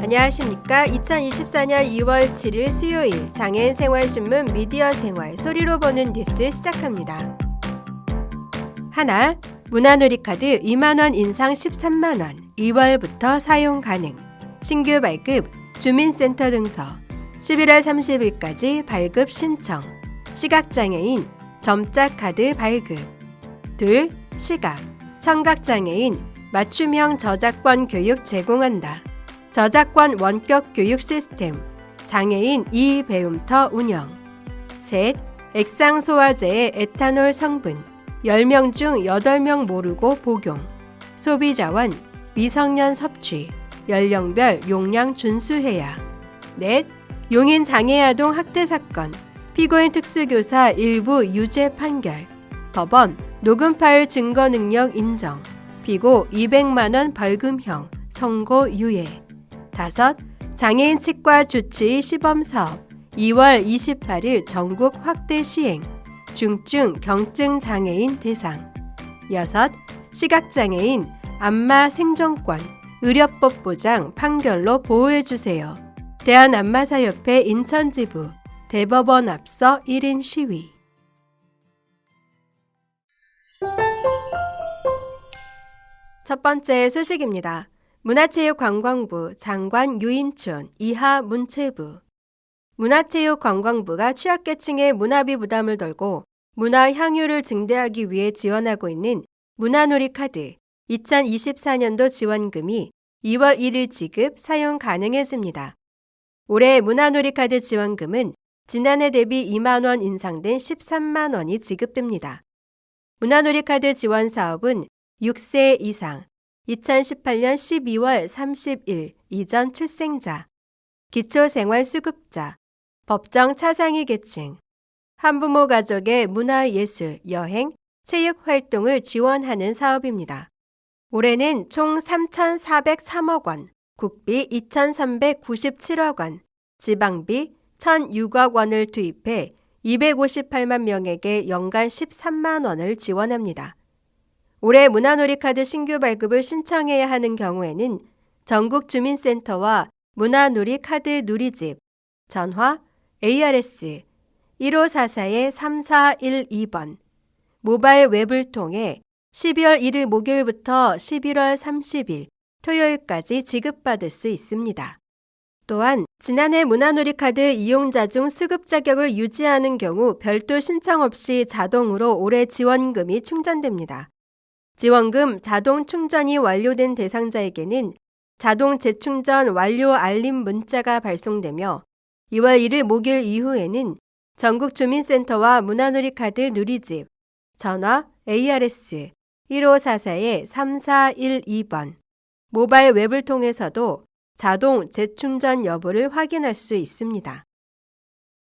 안녕하십니까. 2024년 2월 7일 수요일 장애인 생활신문 미디어 생활 소리로 보는 뉴스 시작합니다. 하나, 문화놀이카드 2만원 인상 13만원 2월부터 사용 가능. 신규 발급 주민센터 등서 11월 30일까지 발급 신청. 시각장애인 점자카드 발급. 둘, 시각 청각장애인 맞춤형 저작권 교육 제공한다. 저작권 원격 교육 시스템 장애인 이-배움터 운영. 셋, 액상소화제의 에탄올 성분 10명 중 8명 모르고 복용. 소비자원 미성년 섭취 연령별 용량 준수해야. 넷, 용인 장애아동 학대 사건 피고인 특수교사 일부 유죄 판결. 법원 녹음 파일 증거 능력 인정. 피고 200만원 벌금형 선고 유예. 다섯, 장애인 치과 주치 시범사업 2월 28일 전국 확대 시행. 중증 경증 장애인 대상. 여섯, 시각장애인 안마 생존권 의료법 보장 판결로 보호해주세요. 대한안마사협회 인천지부 대법원 앞서 1인 시위. 첫 번째 소식입니다. 문화체육관광부 장관 유인촌 이하 문체부. 문화체육관광부가 취약계층의 문화비 부담을 덜고 문화 향유를 증대하기 위해 지원하고 있는 문화놀이카드 2024년도 지원금이 2월 1일 지급 사용 가능해집니다. 올해 문화놀이카드 지원금은 지난해 대비 2만원 인상된 13만원이 지급됩니다. 문화놀이카드 지원 사업은 6세 이상 2018년 12월 30일 이전 출생자, 기초생활수급자, 법정 차상위 계층, 한부모 가족의 문화예술, 여행, 체육 활동을 지원하는 사업입니다. 올해는 총 3,403억 원, 국비 2,397억 원, 지방비 1,006억 원을 투입해 258만 명에게 연간 13만 원을 지원합니다. 올해 문화놀이카드 신규 발급을 신청해야 하는 경우에는 전국주민센터와 문화놀이카드 누리집, 전화 ARS 1544-3412번, 모바일 웹을 통해 12월 1일 목요일부터 11월 30일 토요일까지 지급받을 수 있습니다. 또한 지난해 문화놀이카드 이용자 중 수급 자격을 유지하는 경우 별도 신청 없이 자동으로 올해 지원금이 충전됩니다. 지원금 자동 충전이 완료된 대상자에게는 자동 재충전 완료 알림 문자가 발송되며 2월 1일 목요일 이후에는 전국주민센터와 문화놀이카드 누리집, 전화 ARS 1544-3412번, 모바일 웹을 통해서도 자동 재충전 여부를 확인할 수 있습니다.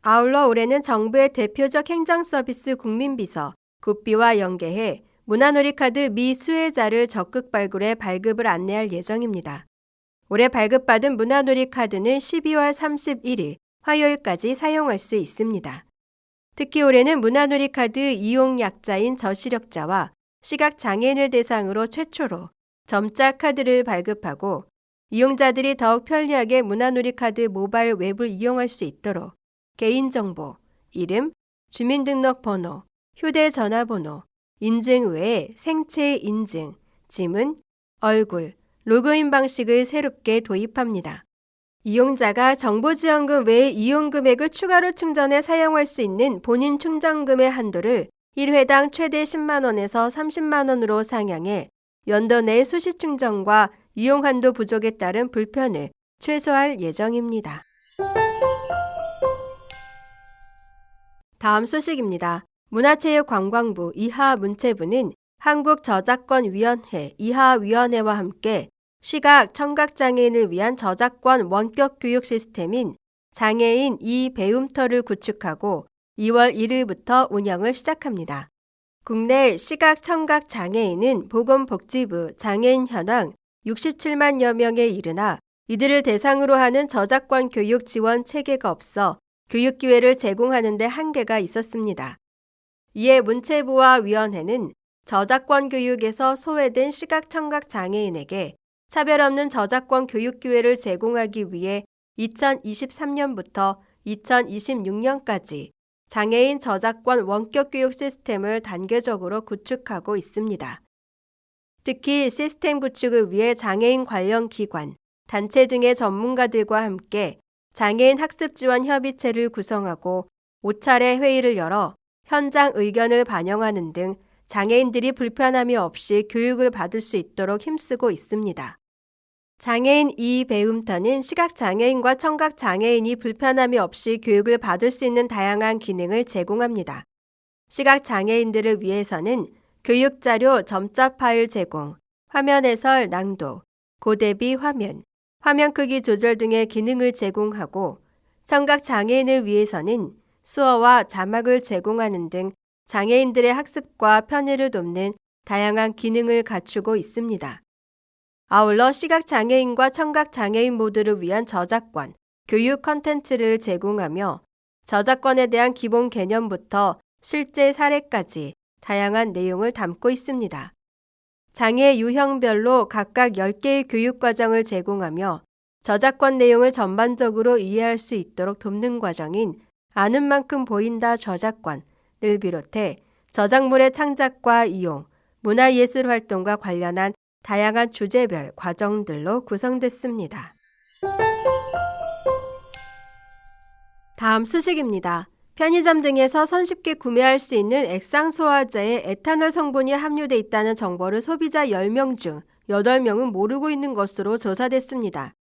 아울러 올해는 정부의 대표적 행정서비스 국민비서, 국비와 연계해 문화놀이카드 미수혜자를 적극 발굴해 발급을 안내할 예정입니다. 올해 발급받은 문화놀이카드는 12월 31일 화요일까지 사용할 수 있습니다. 특히 올해는 문화놀이카드 이용약자인 저시력자와 시각장애인을 대상으로 최초로 점자카드를 발급하고 이용자들이 더욱 편리하게 문화놀이카드 모바일 웹을 이용할 수 있도록 개인정보, 이름, 주민등록번호, 휴대전화번호, 인증 외에 생체 인증, 지문, 얼굴, 로그인 방식을 새롭게 도입합니다. 이용자가 정보지원금 외에 이용금액을 추가로 충전해 사용할 수 있는 본인 충전금의 한도를 1회당 최대 10만 원에서 30만 원으로 상향해 연도 내 수시충전과 이용한도 부족에 따른 불편을 최소화할 예정입니다. 다음 소식입니다. 문화체육관광부 이하문체부는 한국저작권위원회 이하위원회와 함께 시각, 청각장애인을 위한 저작권 원격 교육 시스템인 장애인 이-배움터를 구축하고 2월 1일부터 운영을 시작합니다. 국내 시각, 청각 장애인은 보건복지부 장애인 현황 67만여 명에 이르나 이들을 대상으로 하는 저작권 교육 지원 체계가 없어 교육 기회를 제공하는 데 한계가 있었습니다. 이에 문체부와 위원회는 저작권 교육에서 소외된 시각, 청각 장애인에게 차별 없는 저작권 교육 기회를 제공하기 위해 2023년부터 2026년까지 장애인 저작권 원격 교육 시스템을 단계적으로 구축하고 있습니다. 특히 시스템 구축을 위해 장애인 관련 기관, 단체 등의 전문가들과 함께 장애인 학습 지원 협의체를 구성하고 5차례 회의를 열어 현장 의견을 반영하는 등 장애인들이 불편함이 없이 교육을 받을 수 있도록 힘쓰고 있습니다. 장애인 이배움터는 시각장애인과 청각장애인이 불편함이 없이 교육을 받을 수 있는 다양한 기능을 제공합니다. 시각장애인들을 위해서는 교육자료 점자 파일 제공, 화면 해설 낭독, 고대비 화면, 화면 크기 조절 등의 기능을 제공하고 청각장애인을 위해서는 수어와 자막을 제공하는 등 장애인들의 학습과 편의를 돕는 다양한 기능을 갖추고 있습니다. 아울러 시각장애인과 청각장애인 모두를 위한 저작권, 교육 콘텐츠를 제공하며 저작권에 대한 기본 개념부터 실제 사례까지 다양한 내용을 담고 있습니다. 장애 유형별로 각각 10개의 교육과정을 제공하며 저작권 내용을 전반적으로 이해할 수 있도록 돕는 과정인 아는 만큼 보인다 저작권을 비롯해 저작물의 창작과 이용, 문화예술 활동과 관련한 다양한 주제별 과정들로 구성됐습니다. 다음 소식입니다. 편의점 등에서 손쉽게 구매할 수 있는 액상소화제에 에탄올 성분이 함유돼 있다는 정보를 소비자 10명 중 8명은 모르고 있는 것으로 조사됐습니다.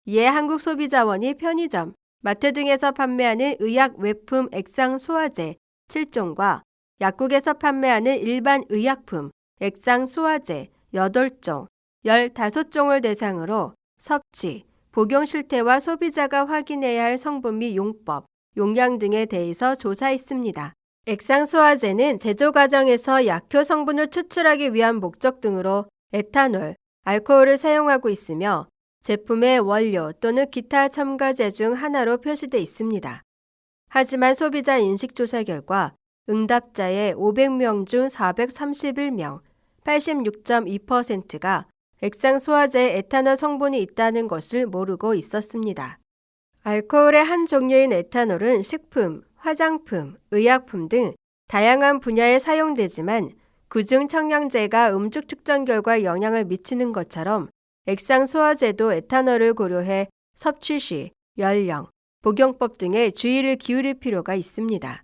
이에 한국소비자원이 편의점, 마트 등에서 판매하는 의약 외품 액상소화제 7종과 약국에서 판매하는 일반 의약품 액상소화제 8종, 15종을 대상으로 섭취, 복용 실태와 소비자가 확인해야 할 성분 및 용법, 용량 등에 대해서 조사했습니다. 액상소화제는 제조 과정에서 약효 성분을 추출하기 위한 목적 등으로 에탄올, 알코올을 사용하고 있으며 제품의 원료 또는 기타 첨가제 중 하나로 표시돼 있습니다. 하지만 소비자 인식조사 결과 응답자의 500명 중 431명, 86.2%가 액상소화제에 에탄올 성분이 있다는 것을 모르고 있었습니다. 알코올의 한 종류인 에탄올은 식품, 화장품, 의약품 등 다양한 분야에 사용되지만 그중 청량제가 음주 측정 결과에 영향을 미치는 것처럼 액상소화제도 에탄올을 고려해 섭취 시, 연령, 복용법 등에 주의를 기울일 필요가 있습니다.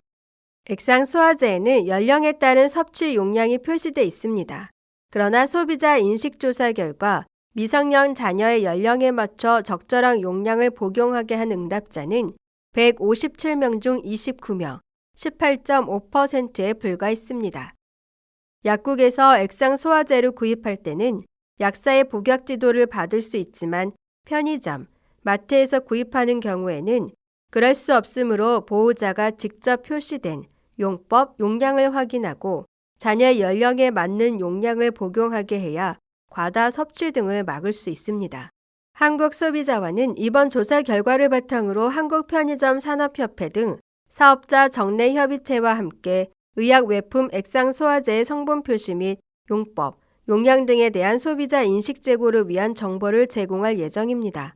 액상소화제에는 연령에 따른 섭취 용량이 표시돼 있습니다. 그러나 소비자 인식조사 결과 미성년 자녀의 연령에 맞춰 적절한 용량을 복용하게 한 응답자는 157명 중 29명, 18.5%에 불과했습니다. 약국에서 액상소화제를 구입할 때는 약사의 복약 지도를 받을 수 있지만 편의점, 마트에서 구입하는 경우에는 그럴 수 없으므로 보호자가 직접 표시된 용법, 용량을 확인하고 자녀의 연령에 맞는 용량을 복용하게 해야 과다 섭취 등을 막을 수 있습니다. 한국소비자원은 이번 조사 결과를 바탕으로 한국편의점산업협회 등 사업자 정례협의체와 함께 의약 외품 액상소화제의 성분 표시 및 용법, 용량 등에 대한 소비자 인식 제고를 위한 정보를 제공할 예정입니다.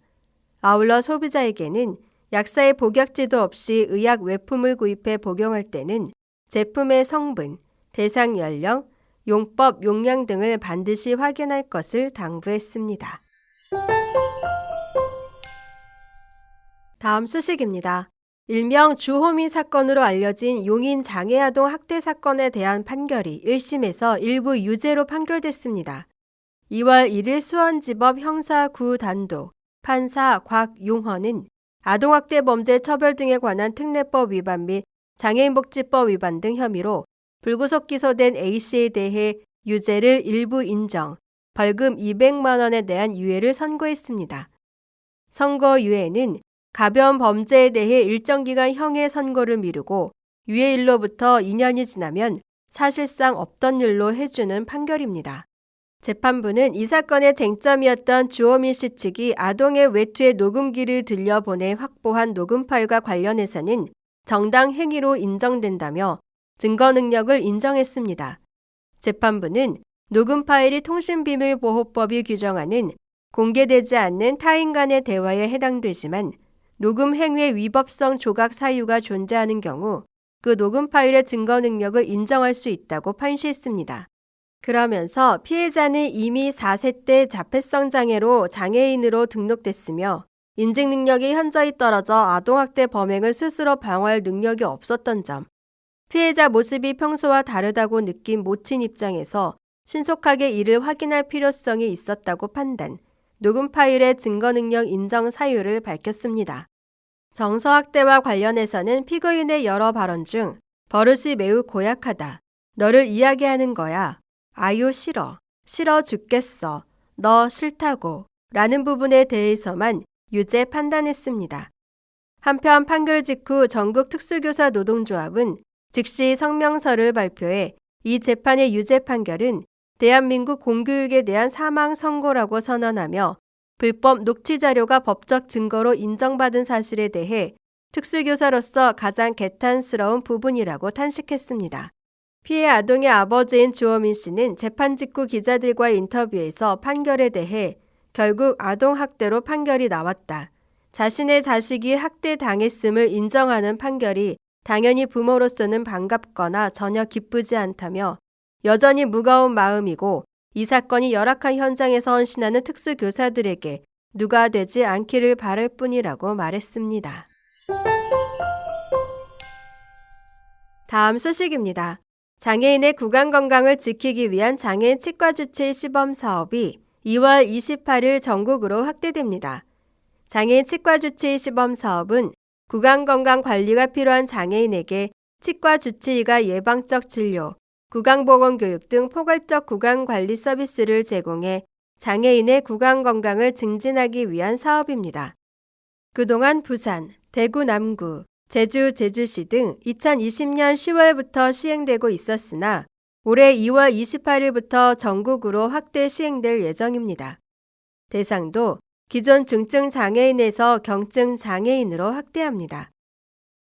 아울러 소비자에게는 약사의 복약지도 없이 의약 외품을 구입해 복용할 때는 제품의 성분, 대상 연령, 용법, 용량 등을 반드시 확인할 것을 당부했습니다. 다음 소식입니다. 일명 주호민 사건으로 알려진 용인 장애아동 학대 사건에 대한 판결이 1심에서 일부 유죄로 판결됐습니다. 2월 1일 수원지법 형사 9단독 판사 곽용헌은 아동학대 범죄 처벌 등에 관한 특례법 위반 및 장애인복지법 위반 등 혐의로 불구속 기소된 A씨에 대해 유죄를 일부 인정, 벌금 200만 원에 대한 유예를 선고했습니다. 선고 유예는 가벼운 범죄에 대해 일정 기간 형의 선고를 미루고 유예일로부터 2년이 지나면 사실상 없던 일로 해주는 판결입니다. 재판부는 이 사건의 쟁점이었던 주호민 씨 측이 아동의 외투에 녹음기를 들려보내 확보한 녹음 파일과 관련해서는 정당 행위로 인정된다며 증거 능력을 인정했습니다. 재판부는 녹음 파일이 통신비밀보호법이 규정하는 공개되지 않는 타인 간의 대화에 해당되지만 녹음 행위의 위법성 조각 사유가 존재하는 경우 그 녹음 파일의 증거 능력을 인정할 수 있다고 판시했습니다. 그러면서 피해자는 이미 4세 때 자폐성 장애로 장애인으로 등록됐으며 인증 능력이 현저히 떨어져 아동학대 범행을 스스로 방어할 능력이 없었던 점, 피해자 모습이 평소와 다르다고 느낀 모친 입장에서 신속하게 이를 확인할 필요성이 있었다고 판단, 녹음 파일의 증거 능력 인정 사유를 밝혔습니다. 정서학대와 관련해서는 피고인의 여러 발언 중 버릇이 매우 고약하다, 너를 이야기하는 거야, 아유 싫어, 싫어 죽겠어, 너 싫다고 라는 부분에 대해서만 유죄 판단했습니다. 한편 판결 직후 전국특수교사 노동조합은 즉시 성명서를 발표해 이 재판의 유죄 판결은 대한민국 공교육에 대한 사망 선고라고 선언하며 불법 녹취 자료가 법적 증거로 인정받은 사실에 대해 특수교사로서 가장 개탄스러운 부분이라고 탄식했습니다. 피해 아동의 아버지인 주호민 씨는 재판 직후 기자들과의 인터뷰에서 판결에 대해 결국 아동학대로 판결이 나왔다. 자신의 자식이 학대당했음을 인정하는 판결이 당연히 부모로서는 반갑거나 전혀 기쁘지 않다며 여전히 무거운 마음이고 이 사건이 열악한 현장에서 헌신하는 특수교사들에게 누가 되지 않기를 바랄 뿐이라고 말했습니다. 다음 소식입니다. 장애인의 구강 건강을 지키기 위한 장애인 치과 주치 시범 사업이 2월 28일 전국으로 확대됩니다. 장애인 치과 주치 시범 사업은 구강 건강 관리가 필요한 장애인에게 치과 주치의가 예방적 진료, 구강보건 교육 등 포괄적 구강관리 서비스를 제공해 장애인의 구강 건강을 증진하기 위한 사업입니다. 그동안 부산, 대구 남구, 제주, 제주시 등 2020년 10월부터 시행되고 있었으나 올해 2월 28일부터 전국으로 확대 시행될 예정입니다. 대상도 기존 중증 장애인에서 경증 장애인으로 확대합니다.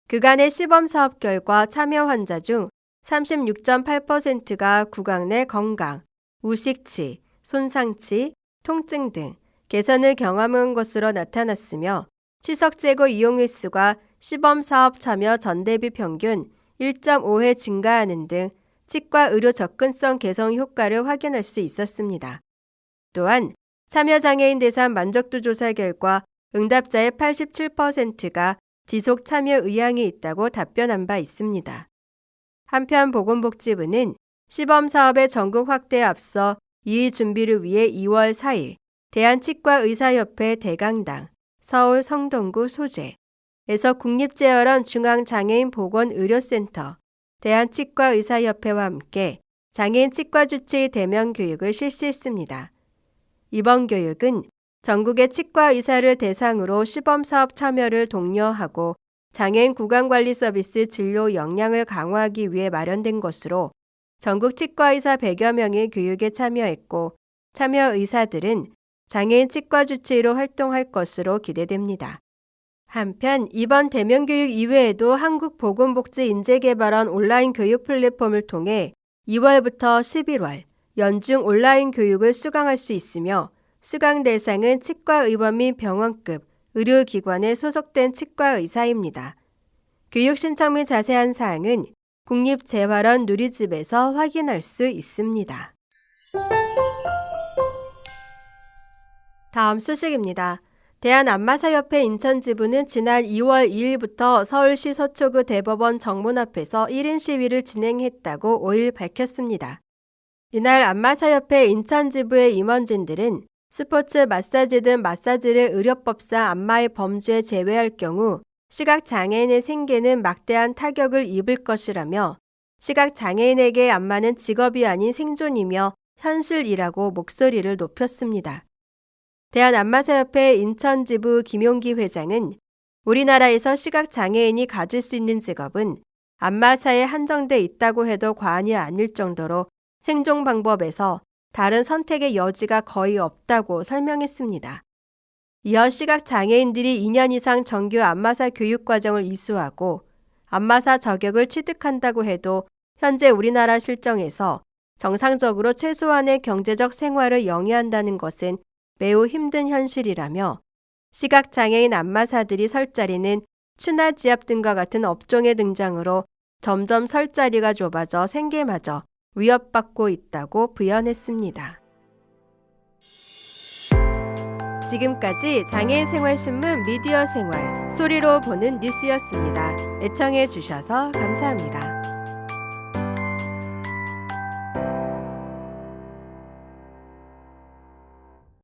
그간의 시범 사업 결과 참여 환자 중 36.8%가 구강 내 건강, 우식치, 손상치, 통증 등 개선을 경험한 것으로 나타났으며 치석 제거 이용 횟수가 시범 사업 참여 전 대비 평균 1.5회 증가하는 등 치과 의료 접근성 개선 효과를 확인할 수 있었습니다. 또한 참여 장애인 대상 만족도 조사 결과 응답자의 87%가 지속 참여 의향이 있다고 답변한 바 있습니다. 한편 보건복지부는 시범 사업의 전국 확대에 앞서 이 준비를 위해 2월 4일 대한치과의사협회 대강당 서울 성동구 소재에서 국립재활원 중앙장애인 보건의료센터 대한치과의사협회와 함께 장애인 치과 주치 대면 교육을 실시했습니다. 이번 교육은 전국의 치과 의사를 대상으로 시범사업 참여를 독려하고 장애인 구강관리 서비스 진료 역량을 강화하기 위해 마련된 것으로 전국 치과의사 100여 명이 교육에 참여했고 참여 의사들은 장애인 치과 주치의로 활동할 것으로 기대됩니다. 한편 이번 대면 교육 이외에도 한국보건복지인재개발원 온라인 교육 플랫폼을 통해 2월부터 11월 연중 온라인 교육을 수강할 수 있으며 수강 대상은 치과의원 및 병원급 의료기관에 소속된 치과의사입니다. 교육 신청 및 자세한 사항은 국립재활원 누리집에서 확인할 수 있습니다. 다음 소식입니다. 대한안마사협회 인천지부는 지난 2월 2일부터 서울시 서초구 대법원 정문 앞에서 1인 시위를 진행했다고 5일 밝혔습니다. 이날 안마사협회 인천지부의 임원진들은 스포츠 마사지 등 마사지를 의료법상 안마의 범주에 제외할 경우 시각장애인의 생계는 막대한 타격을 입을 것이라며 시각장애인에게 안마는 직업이 아닌 생존이며 현실이라고 목소리를 높였습니다. 대한안마사협회 인천지부 김용기 회장은 우리나라에서 시각장애인이 가질 수 있는 직업은 안마사에 한정돼 있다고 해도 과언이 아닐 정도로 생존 방법에서 다른 선택의 여지가 거의 없다고 설명했습니다. 이어 시각장애인들이 2년 이상 정규 안마사 교육과정을 이수하고 안마사 자격을 취득한다고 해도 현재 우리나라 실정에서 정상적으로 최소한의 경제적 생활을 영위한다는 것은 매우 힘든 현실이라며 시각장애인 안마사들이 설 자리는 추나지압 등과 같은 업종의 등장으로 점점 설 자리가 좁아져 생계마저 위협받고 있다고 부연했습니다. 지금까지 장애인 생활신문 미디어 생활 소리로 보는 뉴스였습니다. 애청해 주셔서 감사합니다.